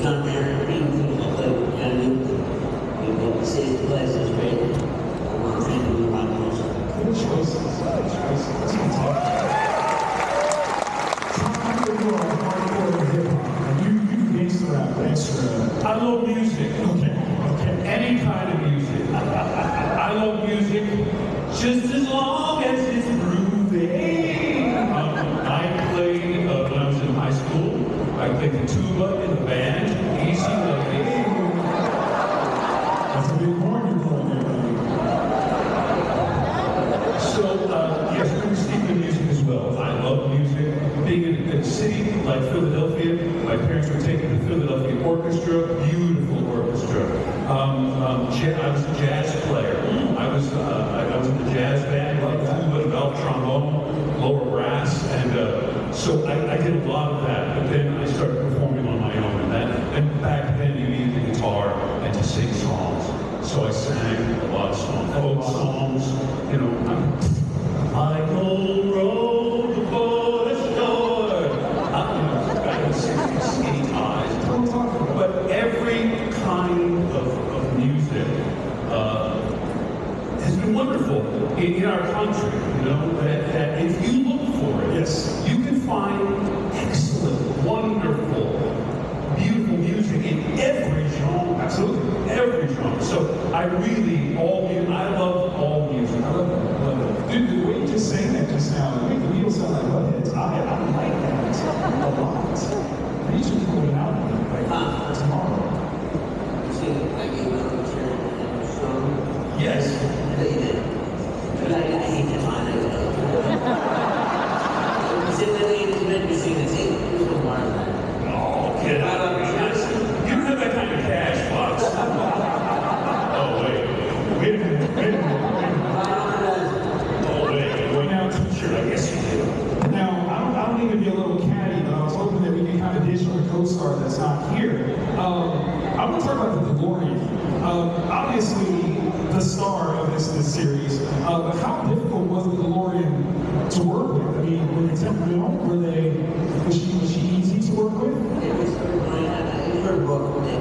John Mayer, I played John Newton. We saved the class, it was great. I want to thank you, Ron Wilson. Good choices. Good choices. That's fantastic. Tom, you are hardcore hip-hop. You gangster rap, extra. I love music. Okay. Any kind of music. I love music just as long as it's groovy. I played, when I was in high school, I played the tuba in the band, easy like That's a big horn you're playing there, buddy. So, yes, we're steeped in music as well. I love music. Being in a city like Philadelphia, my parents were taking the Philadelphia Orchestra, beautiful orchestra. I was a jazz player. I was in the jazz band, like tuba, belt, trombone, lower brass, and so I did a lot of that. But then I started performing on my own, and back then you needed the guitar and to sing songs. So I sang a lot of songs, folk songs, you know. Like old road before the shore. Back in the 60s, skinny ties. But every kind of music has been wonderful in our country, you know, that if you look for it, Yes. you can find excellent, wonderful, beautiful music in every genre. Absolutely. Every genre. So I love all music. I love it. Dude, the way you just sang that just now, we don't sound like buttheads. I like that a lot. We should be going out like tomorrow. You see, I gave you a shirt and a song. Yes. I bet you did. But I hate that line. You said that lady meant to sing the same. There's no bar in that. Oh, get out of here. You don't have that kind of cash, Fox. Oh, wait a minute. Oh, wait. Now, teacher, I guess you do. Now, I don't mean to be a little catty, but I was hoping that we could kind of dish on a co-star that's not here. I want to talk about the DeLorean. Obviously, the star of this series. But how difficult was the DeLorean to work with? I mean, were they temperamental? Was she easy to work with? It was I heard a book that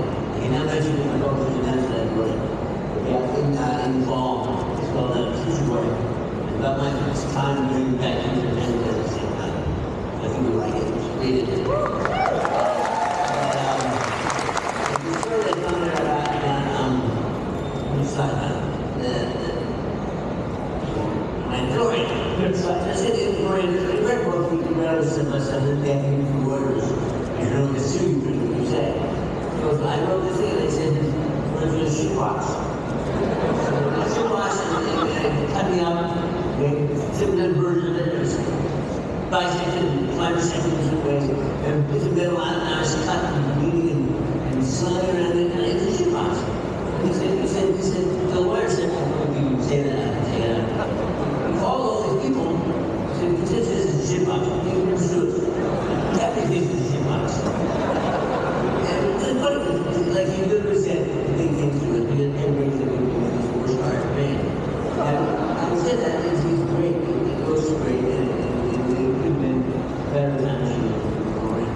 now mentioned in the book that in the fall. It's called Future Boy. It's about my first time bringing back future and at the same time. I think you like it. Just read it. The story that's on there about my DeLorean. So I said the DeLorean, the red book, we can rather send myself in there for orders. You know, the suit, what you say. So I wrote this thing, they said, where's your shoebox? So the shoebox, and they cut me up, they took that version of it, there's bisection, 5 seconds away, and put the middle on, and I was cut and bleeding and sliding around it, and it's a shoebox. And he said, the lawyer said, I don't think you can say that, I can say that. He called all these people, said, this is a shoebox, you can sue it. Everything is a shoebox. And like you literally said, they came through it, because everybody's a good worst art band. And I said that, and he's great, it goes great, and it could have been better than she was.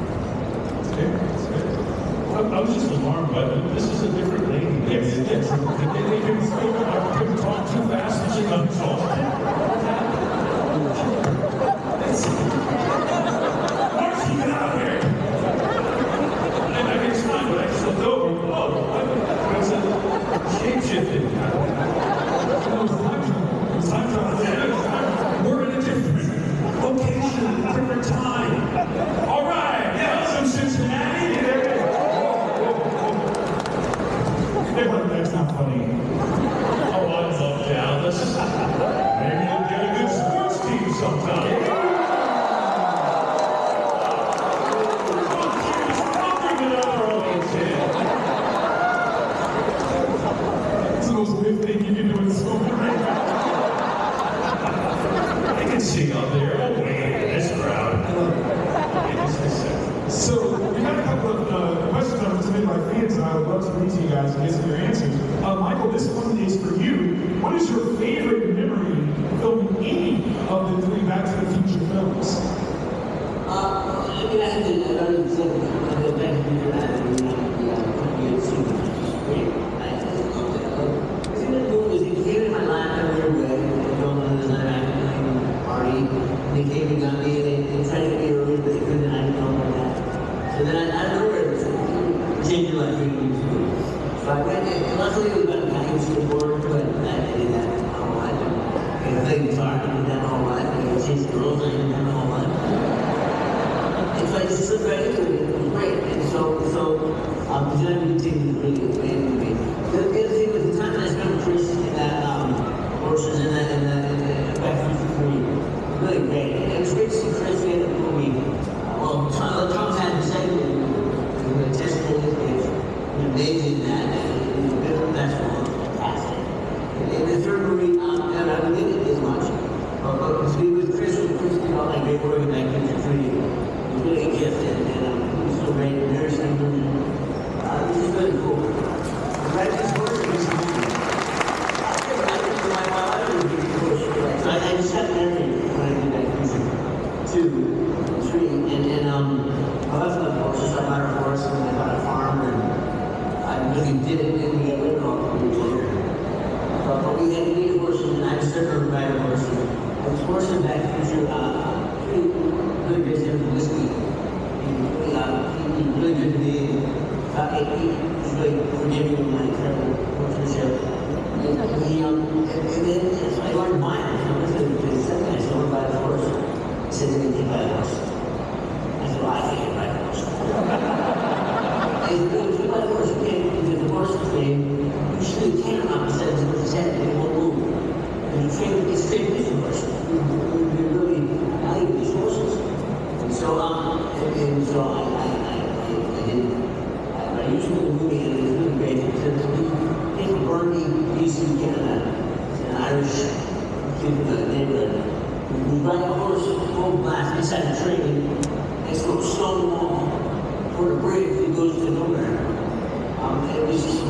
I was just alarmed by that. This is a different lady. Yes. I couldn't talk too fast and she got exhausted. Marcy, get out of here! I mean, it's fine, but I just looked over. Oh, it's a shape-shifting. It's time travel. We're in a different location, different time. All right, yeah, from Cincinnati. That's not funny. Oh, I love Dallas. Maybe you'll get a good sports team sometime. It's the most weird thing you can do in so many. I can see out there. Oh, wait, this crowd. So, we got a couple of questions that were submitted by fans, and I would love to read to you guys and get some of your answers. Michael, this one is for you. What is your favorite memory filming any of the 3 Back to the Future films? I mean, I had to, I already said, Back to the Future, somebody came and got me, and they tried to get me early, but they couldn't, I didn't know about that. So then I don't know where it was. Changed your life, really. So I went, and luckily it was about a guy who was still born, but I did that my whole life. I played guitar, I did that my whole life. I chased girls, I did that my whole life. And so I just slipped right into it. It was great. And so the journey continued to really expand me. The other thing was the time that I spent with Chris in that horses in that Back to the Future, really great. And it was great to see Chris in the movie. Well, Tom's had the segment, the testimony is amazing that, and the bit of basketball was fantastic. And the third movie, and I didn't get as much, but to be with Chris did all that great work in Back to the Future. It was really a gift, and it was so great. Very simple. It was just really cool. Right, this horse is I just got married when I did Back to 3, and I left the horses. I bought a horse and I bought a farm, and I really did it, and we got rid of all the years later. But we had to need horses, and I started to ride a horse. I was horsing Back to the Future, really good him for whiskey. He really good to me. He was really forgiving when I traveled horsemanship. And then I learned mine. I said, I want to buy a horse. He said, then you can buy a horse. I said, well, I think you can buy a horse. He said, if you buy a horse, you can't, because the horse is trained, usually you can't knock his head with his head, and it won't move. And you train, it's trained with your horse. You really value these horses. And so, I didn't, I used the movie, and it was really great. It's in Burnaby, BC, Canada. It's an Irish neighborhood. We ride a horse full blast inside the train. It's a stone wall for the bridge that goes to nowhere. It was just a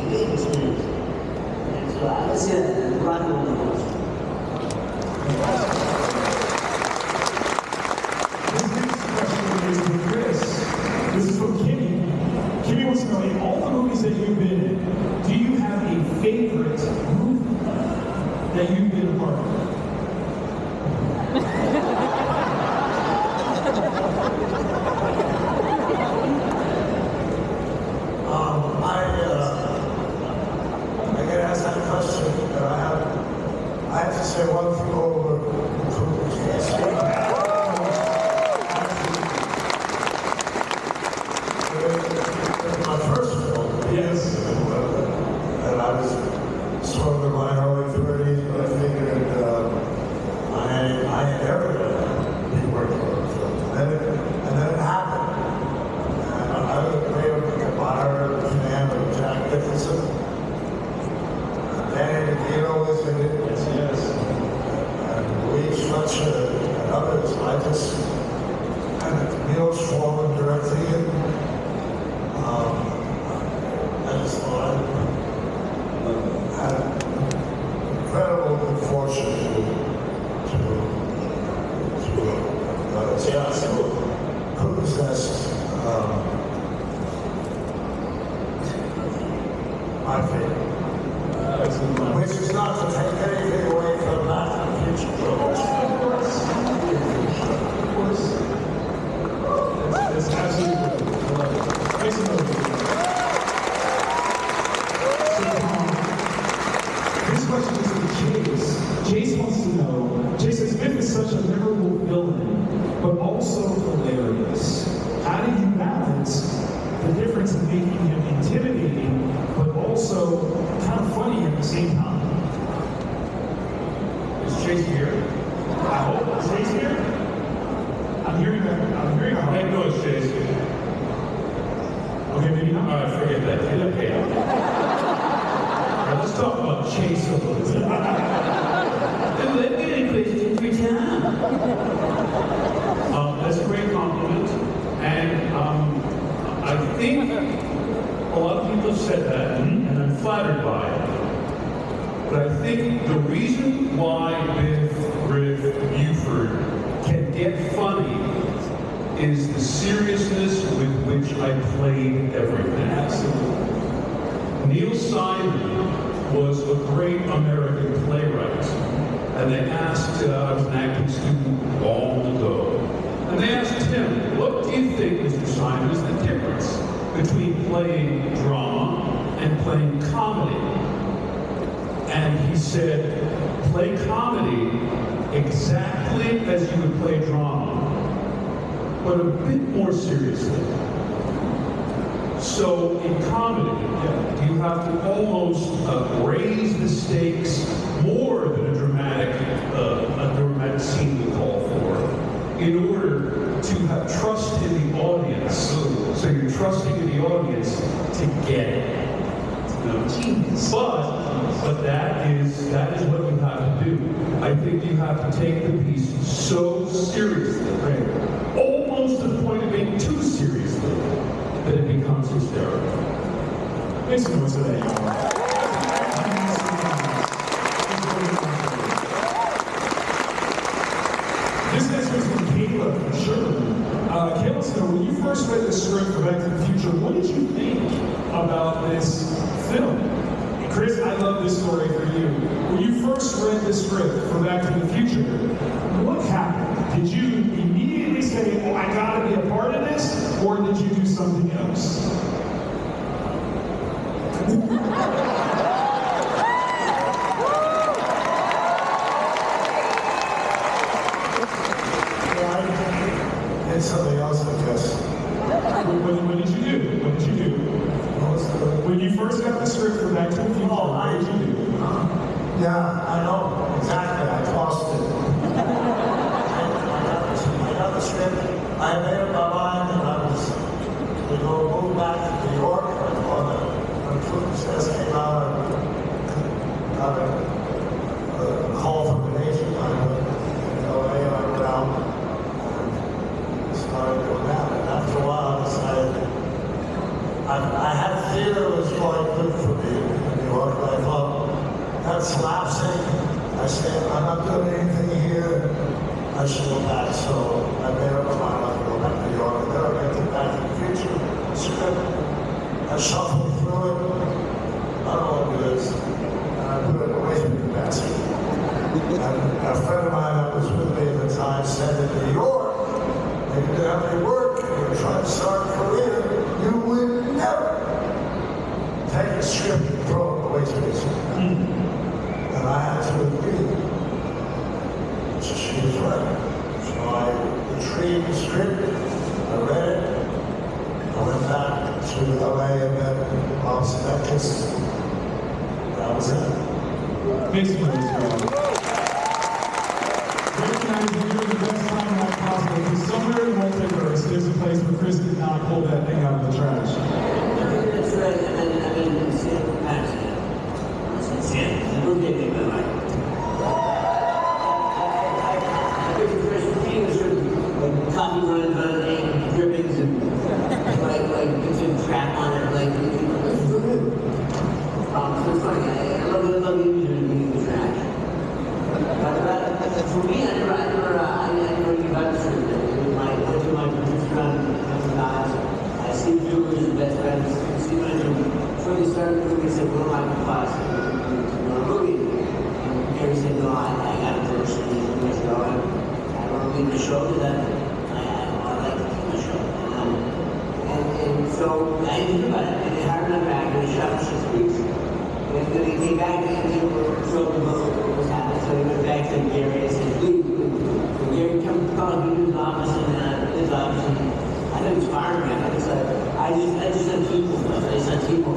big experience. And so I was riding on the horse. This next question is for Chris. This is from Kimmy. Kimmy wants to know, in all the movies that you've been in, do you have a favorite movie that you've been a part of? I get asked that question, and I have to say one thing over my first film, Yes. and I was sort of in my early 30s, but I figured I had ever been working on a film. And then it happened. And I was a great admirer and fan of Jack Nicholson. Danny DeVito was in it. Yes. And Louise Fletcher and others. I just had Neil Schwarman directing it. I just thought I had incredible good fortune to Cuckoo's Nest, my favorite. Which is not to take anything away from that in the future. Of course. That's absolutely good. I love it. Makes it look this question is for Chase. Chase wants to know, Chase says, Smith is such a memorable villain, but also hilarious. How do you balance the difference in making him intimidating, but also kind of funny at the same time? Is Chase here? I hope. Is Chase here? I'm hearing that. Make noise, Chase. Okay, maybe not. All right, forget that. Okay. All right, let's talk about Chase a little bit. We're getting questions every time. That's a great compliment, and I think a lot of people have said that, and I'm flattered by it. But I think the reason why Biff, Griff, Buford can get funny is the seriousness with which I played everything. Absolutely. Neil Simon was a great American playwright, and they asked, I was an acting student long said, play comedy exactly as you would play drama, but a bit more seriously. So in comedy, you have to almost raise the stakes more than a dramatic scene would call for, in order to have trust in the audience. So you're trusting in the audience to get it. Genius. But that is what you have to do. I think you have to take the piece so seriously, almost to the point of being too seriously, that it becomes hysterical. Make some noise for that, y'all. This next one's from Caleb, for sure. Caleb said, when you first read the script for Back to the Future, what did you think about this film? And Chris, I love this story for you. When you first read the script for Back to the Future, what happened? Did you immediately say, oh, I gotta be a part of this? Or did you do something else? It's something else, I guess. What did you do? What did you do? When you first got the script for Back to the Future, what did you do? Yeah, I know exactly. I tossed it. I got the script. I made up my mind, and I was going to move back to New York. When Putin's test came out, I got a call from an agent. I went to LA, I went out. Started doing that, and after a while I decided I had theater was quite good for me in New York, but I thought that's lapsing. I said, I'm not doing anything here, I should go back. So I made up my mind to go back to New York, and then I went to Back to the Future script. I shuffled through it, I don't know what it is, and I put it away from the basket. And a friend of mine that was with me at the time said in New York, if you didn't have any work, and you were trying to start a career, you would never take a script and throw it away to me. And I had to agree. So she was right. So I retrieved the script, I read it, I went back to LA and met Los Angeles. That was it. Make some noise, y'all. Recognizing you're the best time like possible, because somewhere in the multiverse, there's a place where Chris did not pull that thing out of the trash. That's right. I mean, it's insanity. It's a big thing, but like, I think Chris was sort of like copy runs on egg drippings and like it's a trap on it, like, it's so good. So it's funny. I love you being the trash. But for me, I never knew about the script. I went to my producer on guys. I see Drew as the best friend. See when before they started the movie, he said, "What am I in class? You want a movie?" And Gary said, "No, I got a person. He's doing the show. I want to leave the show because I like to keep the show." And so I didn't think about it. And they hired another actor. They shot for 6 weeks. And then they came back and they were thrilled about what was happening. So they went back to Gary and said, "Please, Gary, come me to his office and his office." And I think it's firing me. I just had people. I just had people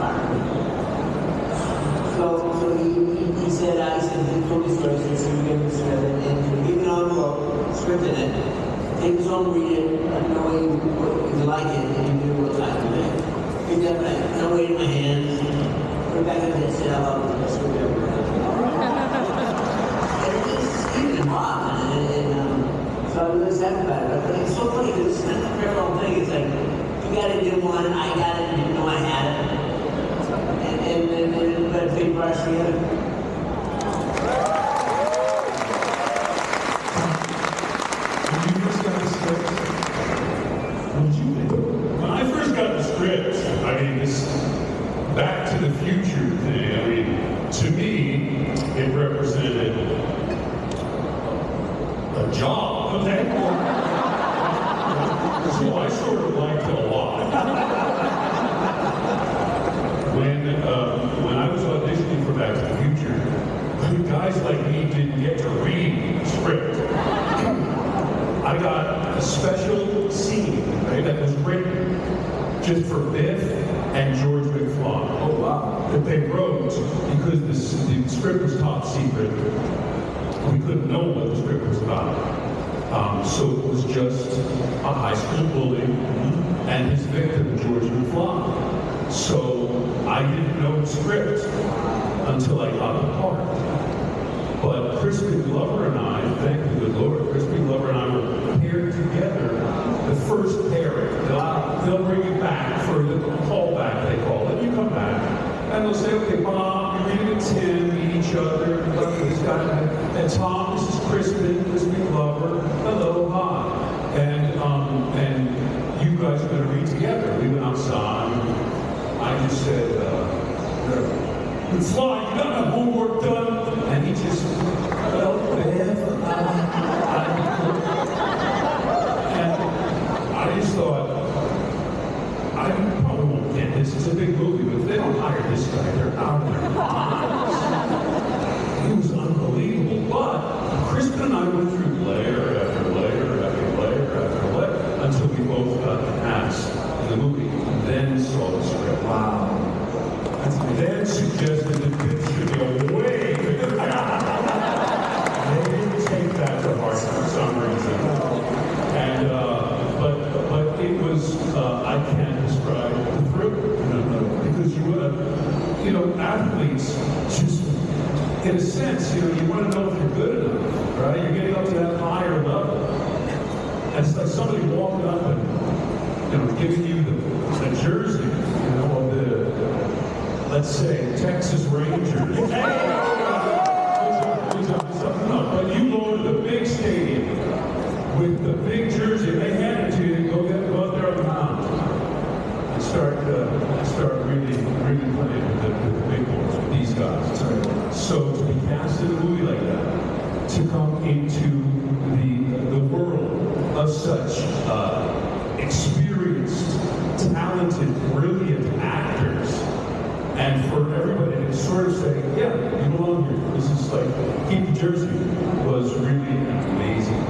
firing me. So he said, he told me stories. He said, "You give me the script and give me an envelope, script in it. Take this home, read it. Let me know if you like it, and you do what's like to me." Picked up, I weighed in my hands. Put it back in and said, "I love it. That's what we ever had." And it's even involved. So I was really sad about it. But it's so funny because it's kind of a parallel thing. It's like, you got it, didn't want it, I got it, didn't know I had it. And but it big brush together. When you first got the script, what did you think? When I first got the script, I mean, this Back to the Future thing, I mean, to me, it represented a job. Okay. So I sort of liked it a lot. When I was auditioning for Back to the Future, just for Biff and George McFly. Oh, wow. That they wrote because the script was top secret. We couldn't know what the script was about. So it was just a high school bully and his victim, George McFly. So I didn't know the script until I got the part. But Crispin Glover and I, thank the good Lord, Crispin Glover and I were paired together, the first pairing. They'll bring you back for the callback, they call it. You come back, and they'll say, okay, Bob, you're reading to Tim, meet each other, this guy, and Tom, this is Crispin Glover, hello, hi. And you guys are going to read together. We went outside. I just said, McFly, you got my homework done? And he just, well, and I just thought, I probably won't get this. It's a big movie, but if they don't hire this guy, they're out of their minds. He was unbelievable. But Crispin and I went through layer after layer after layer after layer until we both got the pass in the movie. And then saw the script. Wow. Then suggested that this should be a way bigger guy. They didn't take that to heart for some reason. And but it was I can't describe the thrill, because you know, athletes just in a sense, you want to know if you're good enough, right? You're getting up to that higher level. And it's like somebody walking up and giving you the jersey, of the, let's say, Texas Rangers. No, but you go to the big stadium with the big jersey, they hand it to you, go out there on the mound and start really playing with the big boys, with these guys. So to be cast in a movie like that, to come into the world of such experienced, talented, brilliant actors, and for everybody to sort of say, yeah, you belong here. This is like, keep the jersey, was really amazing.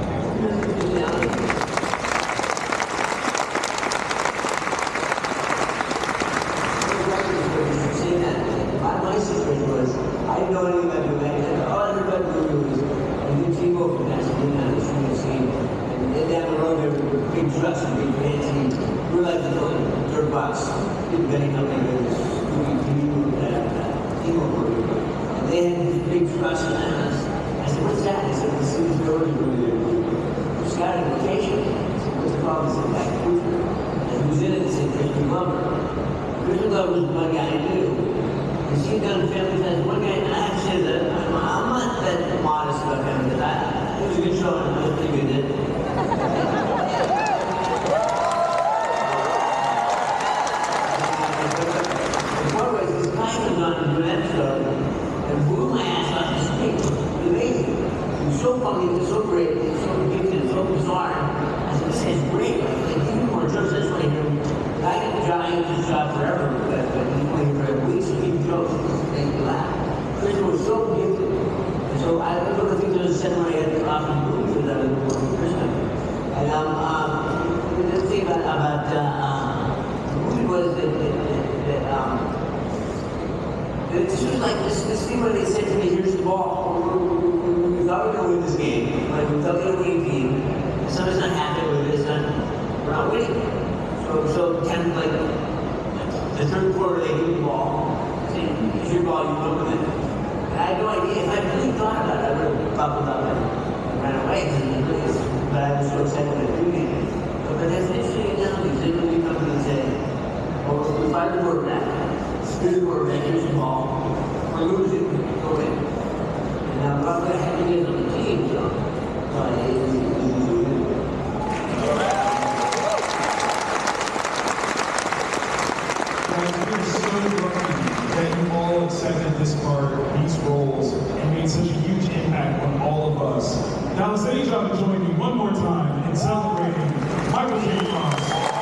My situation was, I didn't know anything about doing that. All I heard about doing was, a good team over from Pasadena, the shooting scene, and then down the road there were big trucks and big fancy, we were like the dirt box, big Benny company, and they had these big trucks, and I said, what's that? They said, the city's building over there. Just got a location. I said, what's the problem? They said, back Cruiser. And who's in it? They said, Crispin Glover. Crispin Glover was one guy I knew. And she had done Family Ties. One guy, and I have to say that I'm not that modest about Family Ties. It was a good show, and I was pretty good at it. And blew my ass off the stage. It was amazing. It was so funny, it was so great, it was so gifted, so bizarre. I said, this is great. Like, give me more jokes. That's why I got the job, I had this job forever, but he's playing for weeks to give jokes and make me laugh. Chris was so gifted. And so I don't think there was a second where I had to off the movie for that Christmas. And the thing about the movie was that it's just like this thing where they said to me, here's the ball. We thought we were going to win this game. Like, we thought we were going to win the game. And somebody's not happy with it. We're not winning. So kind of like the third quarter, they give me the ball. Say, here's your ball, you run with it. And I had no idea. If I really thought about it, I would have buckled up and ran away. But I was so excited about doing it. But that's interesting analogy. They really come to me and say, well, we find the quarterback. Here's the quarterback, here's the ball. We're losing, go in. And I'm not going to have to get on the team, so I it's been so lucky that you all accepted this part, these roles, and made such a huge impact on all of us. Now, let's need y'all to join me one more time in celebrating Michael J. Fox.